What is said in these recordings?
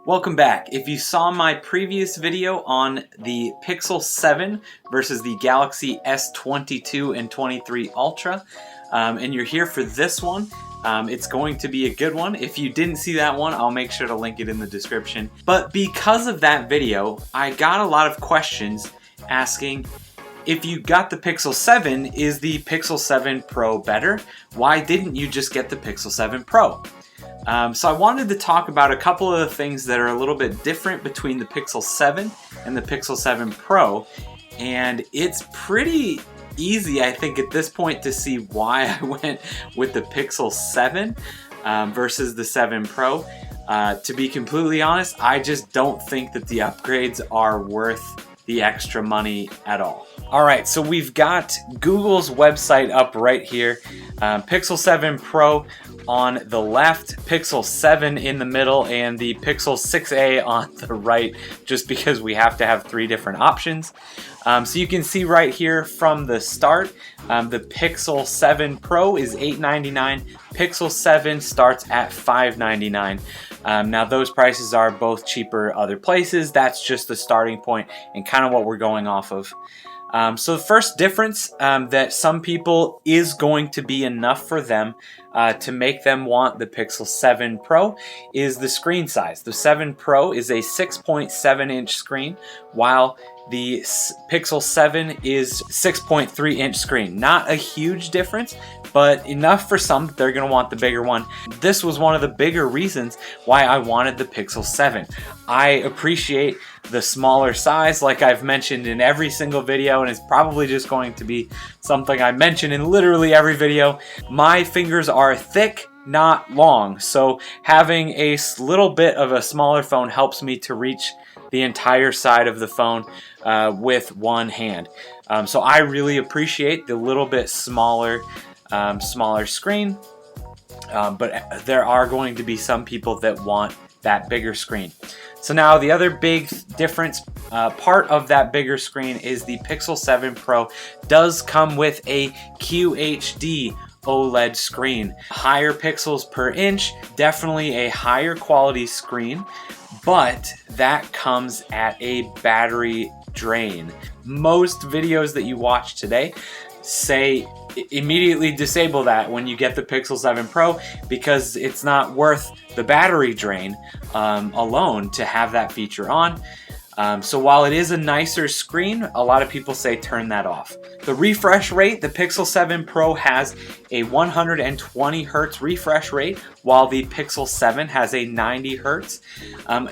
Welcome back. If you saw my previous video on the Pixel 7 versus the Galaxy S22 and 23 Ultra, and you're here for this one, it's going to be a good one. If you didn't see that one, I'll make sure to link it in the description. But because of that video, I got a lot of questions asking, if you got the Pixel 7, is the Pixel 7 Pro better? Why didn't you just get the Pixel 7 Pro? So I wanted to talk about a couple of the things that are a little bit different between the Pixel 7 and the Pixel 7 Pro, and it's pretty easy, I think, at this point to see why I went with the Pixel 7 versus the 7 Pro. To be completely honest, I just don't think that the upgrades are worth the extra money at all. Alright, so we've got Google's website up right here. Pixel 7 Pro on the left, Pixel 7 in the middle, and the Pixel 6a on the right, just because we have to have three different options. So you can see right here from the start, the Pixel 7 Pro is $899, Pixel 7 starts at $599. Now those prices are both cheaper other places. That's just the starting point and kind of what we're going off of. So the first difference that some people is going to be enough for them to make them want the Pixel 7 Pro is the screen size. The 7 Pro is a 6.7 inch screen, while the Pixel 7 is 6.3 inch screen. Not a huge difference, but enough for some that they're going to want the bigger one. This was one of the bigger reasons why I wanted the Pixel 7. I appreciate the smaller size, like I've mentioned in every single video, and it's probably just going to be something I mention in literally every video. My fingers are thick, not long, so having a little bit of a smaller phone helps me to reach the entire side of the phone with one hand. So I really appreciate the little bit smaller screen, but there are going to be some people that want that bigger screen. So now the other big difference, part of that bigger screen, is the Pixel 7 Pro does come with a QHD OLED screen. Higher pixels per inch, definitely a higher quality screen, but that comes at a battery drain. Most videos that you watch today say immediately disable that when you get the Pixel 7 Pro, because it's not worth the battery drain alone to have that feature on. So while it is a nicer screen, a lot of people say turn that off. The refresh rate, the Pixel 7 Pro has a 120 Hz refresh rate, while the Pixel 7 has a 90 Hz.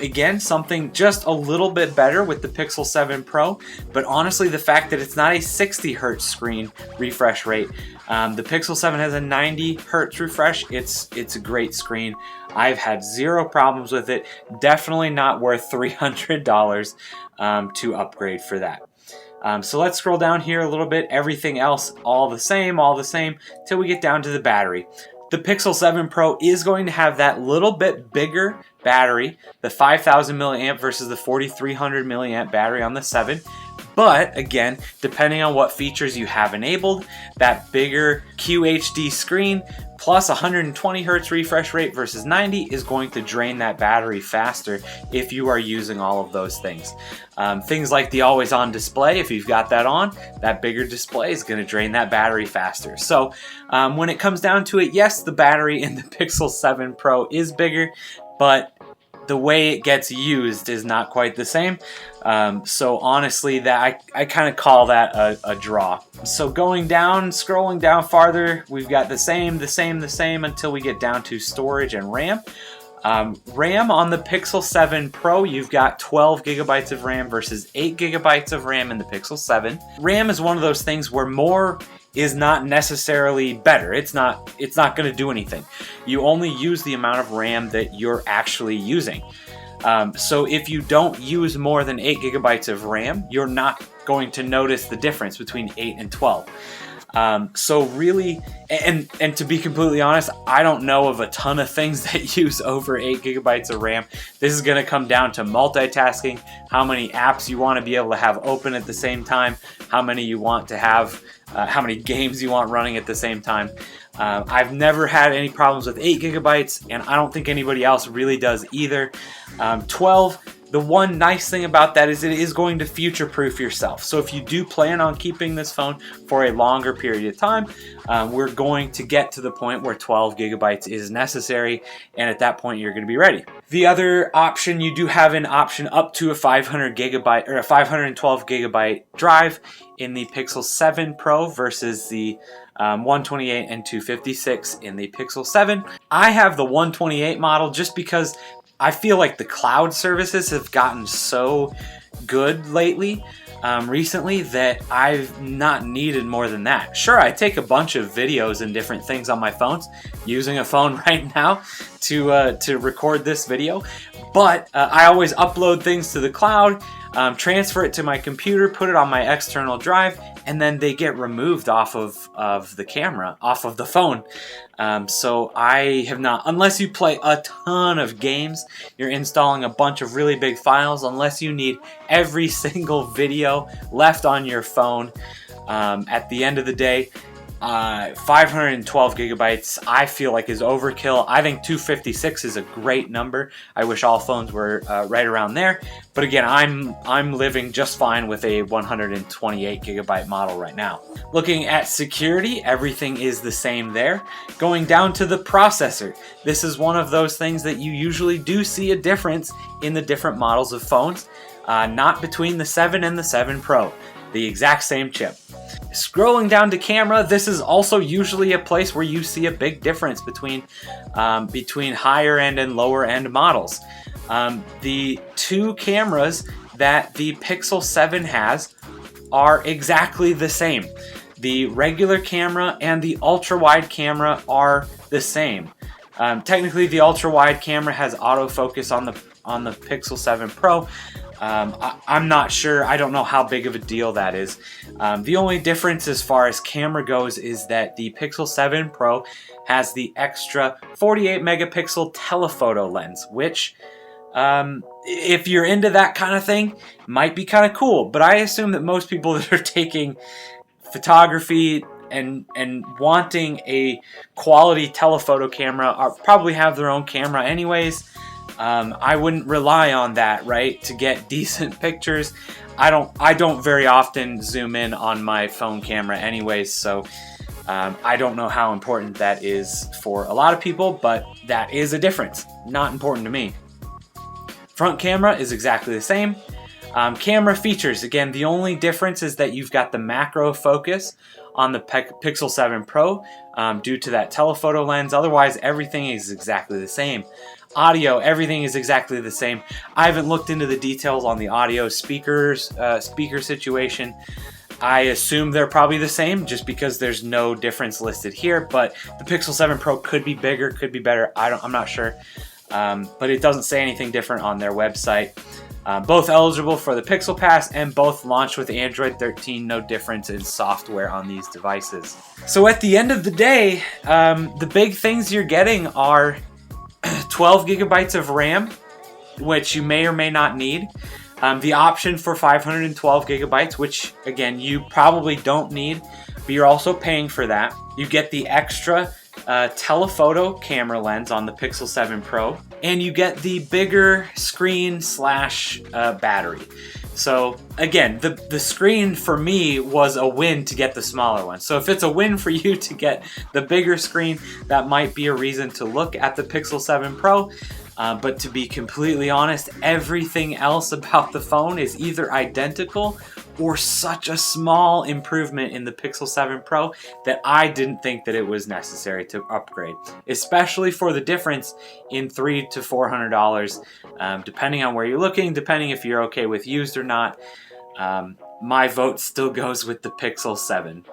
Again, something just a little bit better with the Pixel 7 Pro, but honestly, the fact that it's not a 60 Hz screen refresh rate, the Pixel 7 has a 90 Hz refresh. It's a great screen. I've had zero problems with it. Definitely not worth $300 to upgrade for that. So let's scroll down here a little bit. Everything else all the same, till we get down to the battery. The Pixel 7 Pro is going to have that little bit bigger battery, the 5,000 milliamp versus the 4,300 milliamp battery on the 7. But again, depending on what features you have enabled, that bigger QHD screen plus 120 Hz refresh rate versus 90 is going to drain that battery faster if you are using all of those things. Things like the always on display, if you've got that on, that bigger display is going to drain that battery faster. So when it comes down to it, yes, the battery in the Pixel 7 Pro is bigger, but the way it gets used is not quite the same. So honestly, that I kind of call that a draw. So going down, scrolling down farther, we've got the same until we get down to storage and RAM. RAM on the Pixel 7 Pro, you've got 12 gigabytes of RAM versus 8 gigabytes of RAM in the Pixel 7. RAM is one of those things where more is not necessarily better. It's not going to do anything. You only use the amount of RAM that you're actually using. So if you don't use more than 8 gigabytes of RAM, you're not going to notice the difference between 8 and 12. So really, and to be completely honest, I don't know of a ton of things that use over 8 gigabytes of RAM. This is going to come down to multitasking, how many apps you want to be able to have open at the same time, how many you want to have, how many games you want running at the same time. I've never had any problems with 8 gigabytes, and I don't think anybody else really does either. 12. The one nice thing about that is it is going to future-proof yourself. So if you do plan on keeping this phone for a longer period of time, we're going to get to the point where 12 gigabytes is necessary, and at that point you're going to be ready. The other option, you do have an option up to a 500 gigabyte or a 512 gigabyte drive in the Pixel 7 Pro versus the 128 and 256 in the Pixel 7. I have the 128 model just because I feel like the cloud services have gotten so good lately, recently, that I've not needed more than that. Sure, I take a bunch of videos and different things on my phones, using a phone right now to record this video, but I always upload things to the cloud, transfer it to my computer, put it on my external drive, and then they get removed off of the camera, off of the phone. So I have not, unless you play a ton of games, you're installing a bunch of really big files, unless you need every single video left on your phone. At the end of the day, 512 gigabytes I feel like is overkill. I think 256 is a great number. I wish all phones were right around there, but again, I'm living just fine with a 128 gigabyte model right now. Looking at security, everything is the same there. Going down to the processor, this is one of those things that you usually do see a difference in the different models of phones, not between the 7 and the 7 Pro, the exact same chip. Scrolling down to camera, this is also usually a place where you see a big difference between higher end and lower end models. The two cameras that the Pixel 7 has are exactly the same. The regular camera and the ultra wide camera are the same. Technically, the ultra wide camera has autofocus on the Pixel 7 Pro. I'm not sure. I don't know how big of a deal that is. The only difference as far as camera goes is that the Pixel 7 Pro has the extra 48 megapixel telephoto lens, which, if you're into that kind of thing, might be kind of cool. But I assume that most people that are taking photography and wanting a quality telephoto camera probably have their own camera anyways. I wouldn't rely on that, right, to get decent pictures. I don't very often zoom in on my phone camera anyways, so I don't know how important that is for a lot of people, but that is a difference. Not important to me. Front camera is exactly the same. Camera features, again, the only difference is that you've got the macro focus on the Pixel 7 Pro due to that telephoto lens. Otherwise, everything is exactly the same. Audio, everything is exactly the same. I haven't looked into the details on the audio speaker situation. I assume they're probably the same just because there's no difference listed here, but the Pixel 7 Pro could be bigger, could be better. I'm not sure. But it doesn't say anything different on their website. Both eligible for the Pixel Pass and both launched with Android 13. No difference in software on these devices. So at the end of the day, the big things you're getting are 12 gigabytes of RAM, which you may or may not need. The option for 512 gigabytes, which again, you probably don't need, but you're also paying for that. You get the extra telephoto camera lens on the Pixel 7 Pro, and you get the bigger screen slash battery. So again, the screen for me was a win to get the smaller one. So if it's a win for you to get the bigger screen, that might be a reason to look at the Pixel 7 Pro. But to be completely honest, everything else about the phone is either identical or such a small improvement in the Pixel 7 Pro that I didn't think that it was necessary to upgrade, especially for the difference in $300 to $400, depending on where you're looking, depending if you're okay with used or not. My vote still goes with the Pixel 7.